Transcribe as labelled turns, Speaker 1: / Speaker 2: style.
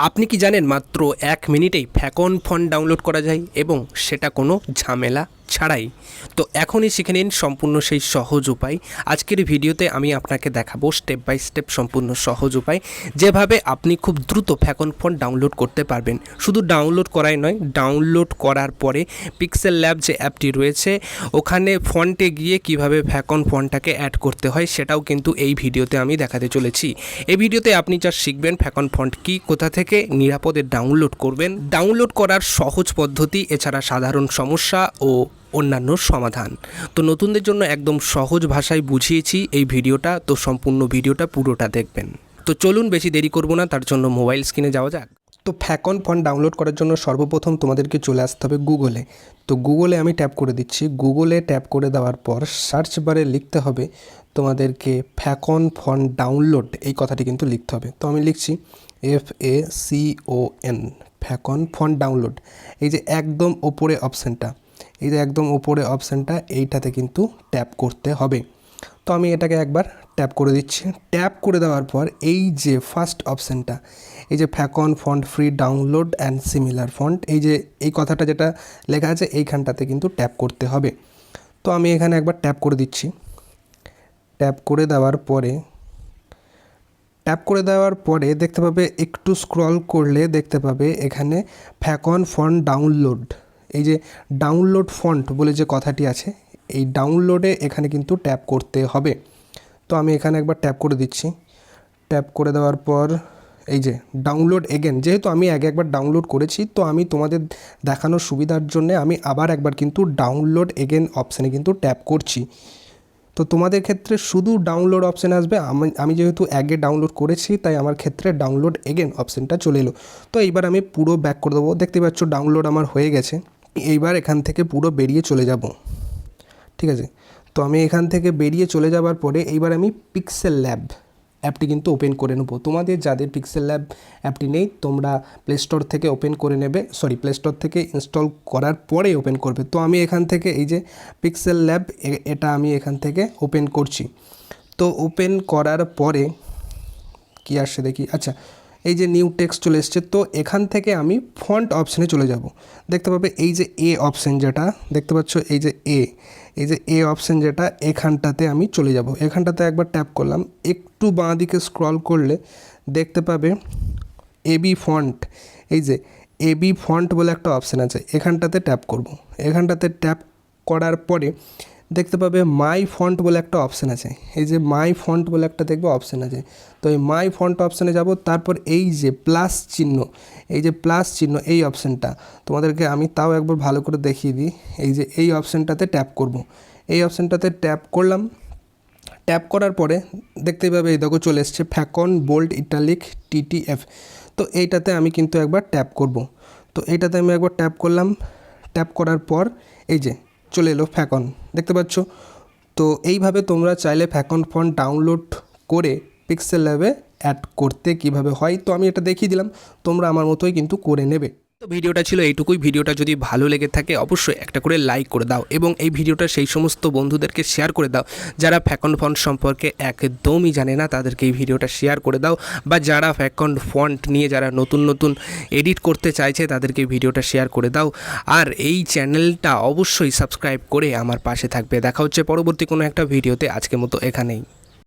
Speaker 1: আপনি কি জানেন মাত্র 1 মিনিটেই ফ্যাকন ফন্ট ডাউনলোড করা যায় এবং সেটা কোনো ঝামেলা ছাড়াই। তো এখনই শিখে নিন সম্পূর্ণ সেই সহজ উপায়। আজকের ভিডিওতে আমি আপনাকে দেখাবো স্টেপ বাই স্টেপ সম্পূর্ণ সহজ উপায়, যেভাবে আপনি খুব দ্রুত ফ্যাকন ফন্ট ডাউনলোড করতে পারবেন। শুধু ডাউনলোড করাই নয়, ডাউনলোড করার পরে পিক্সেল ল্যাব যে অ্যাপটি রয়েছে ওখানে ফন্টে গিয়ে কিভাবে ফ্যাকন ফন্টটাকে অ্যাড করতে হয় সেটাও কিন্তু এই ভিডিওতে আমি দেখাতে চলেছি। এই ভিডিওতে আপনি যা শিখবেন ফ্যাকন ফন্ট কি, কোথা থেকে নিরাপদে ডাউনলোড করবেন, ডাউনলোড করার সহজ পদ্ধতি, এছাড়া সাধারণ সমস্যা ও অন্যান্য সমাধান। তো নতুনদের জন্য একদম সহজ ভাষায় বুঝিয়েছি এই ভিডিওটা, তো সম্পূর্ণ ভিডিওটা পুরোটা দেখবেন। তো চলুন বেশি দেরি করব না, তার জন্য মোবাইল স্ক্রিনে যাওয়া যাক। তো ফ্যাকন ফন্ট ডাউনলোড করার জন্য সর্বপ্রথম তোমাদেরকে চলে আসতে হবে গুগলে। তো গুগলে আমি ট্যাপ করে দিচ্ছি। গুগলে ট্যাপ করে দেওয়ার পর সার্চ বারে লিখতে হবে তোমাদেরকে ফ্যাকন ফন্ট ডাউনলোড, এই কথাটি কিন্তু লিখতে হবে। তো আমি লিখছি FACON, ফ্যাকন ফন্ট ডাউনলোড। এই যে একদম ওপরে অপশানটা, এই যে একদম ওপরে অপশানটা, এইটাতে কিন্তু ট্যাপ করতে হবে। তো আমি এটাকে একবার ট্যাপ করে দিচ্ছি। ট্যাপ করে দেওয়ার পর এই যে ফার্স্ট অপশানটা, এই যে ফ্যাকন font free download and similar font, এই যে এই কথাটা যেটা লেখা আছে এইখানটাতে কিন্তু ট্যাপ করতে হবে। তো আমি এখানে একবার ট্যাপ করে দিচ্ছি। ট্যাপ করে দেওয়ার পরে দেখতে পাবে, একটু স্ক্রল করলে দেখতে পাবে এখানে ফ্যাকন ফন্ট ডাউনলোড, এই যে ডাউনলোড ফন্ট বলে যে কথাটি আছে, এই ডাউনলোডে এখানে কিন্তু ট্যাপ করতে হবে। তো আমি এখানে একবার ট্যাপ করে দিচ্ছি। ট্যাপ করে দেওয়ার পর এই যে ডাউনলোড এগেন, যেহেতু আমি একবার ডাউনলোড করেছি, তো আমি তোমাদের দেখানোর সুবিধার জন্য আমি আবার একবার কিন্তু ডাউনলোড এগেন অপশানে কিন্তু ট্যাপ করছি। তো তোমাদের ক্ষেত্রে শুধু ডাউনলোড অপশান আসবে। আমি যেহেতু আগে ডাউনলোড করেছি তাই আমার ক্ষেত্রে ডাউনলোড এগেন অপশানটা চলে এলো। তো এইবার আমি পুরো ব্যাক করে দেবো। দেখতে পাচ্ছ ডাউনলোড আমার হয়ে গেছে। এইবার এখান থেকে পুরো বেরিয়ে চলে যাব, ঠিক আছে। তো আমি এখান থেকে বেরিয়ে চলে যাওয়ার পরে এইবার আমি পিক্সেল ল্যাব অ্যাপটি কিন্তু ওপেন করে নেব। তোমাদের যাদের পিক্সেল ল্যাব অ্যাপটি নেই তোমরা প্লে স্টোর থেকে ওপেন করে নেবে, প্লে স্টোর থেকে ইনস্টল করার পরে ওপেন করবে। তো আমি এখান থেকে এই যে পিক্সেল ল্যাব, এটা আমি এখান থেকে ওপেন করছি। তো ওপেন করার পরে কি আসছে দেখি, আচ্ছা এই যে নিউ টেক্সট চলে এসছে। তো এখান থেকে আমি ফন্ট অপশানে চলে যাব। দেখতে পাবে এই যে এ অপশান যেটা দেখতে পাচ্ছ, এই যে এ অপশান যেটা, এখানটাতে আমি চলে যাব। এখানটাতে একবার ট্যাপ করলাম, একটু বাঁ দিকে স্ক্রল করলে দেখতে পাবে এবি ফন্ট, এই যে এবি ফন্ট বলে একটা অপশান আছে, এখানটাতে ট্যাপ করব। এখানটাতে ট্যাপ করার পরে দেখতে পাবে মাই ফন্ট বলে একটা অপশান আছে, এই যে মাই ফন্ট বলে একটা দেখবে অপশান আছে। তো এই মাই ফন্ট অপশানে যাব। তারপর এই যে প্লাস চিহ্ন, এই অপশানটা তোমাদেরকে আমি তাও একবার ভালো করে দেখিয়ে দিই। এই যে এই অপশানটাতে ট্যাপ করব। এই অপশানটাতে ট্যাপ করলাম। ট্যাপ করার পরে দেখতেই পাবে এই দেখো চলে এসছে ফ্যাকন বোল্ড ইটালিক TTF। তো এইটাতে আমি কিন্তু একবার ট্যাপ করব। তো এইটাতে আমি একবার ট্যাপ করলাম। ট্যাপ করার পর এই যে চলে এলো ফ্যাকন, দেখতে পাচ্ছ। তো এইভাবে তোমরা চাইলে ফ্যাকন ফন্ট ডাউনলোড করে পিক্সেল ল্যাবে অ্যাড করতে কিভাবে হয়, তো আমি এটা দেখিয়ে দিলাম, তোমরা আমার মতোই কিন্তু করে নেবে। তো ভিডিওটা ছিল এইটুকুই। ভিডিওটা যদি ভালো লেগে থাকে অবশ্যই একটা করে লাইক করে দাও এবং এই ভিডিওটা সেই সমস্ত বন্ধুদেরকে শেয়ার করে দাও যারা ফ্যাকন ফন্ট সম্পর্কে একদমই জানে না, তাদেরকে এই ভিডিওটা শেয়ার করে দাও। বা যারা ফ্যাকন ফন্ট নিয়ে যারা নতুন এডিট করতে চাইছে তাদেরকে এই ভিডিওটা শেয়ার করে দাও। আর এই চ্যানেলটা অবশ্যই সাবস্ক্রাইব করে আমার পাশে থাকবে। দেখা হচ্ছে পরবর্তী কোনো একটা ভিডিওতে। আজকের মতো এখানেই।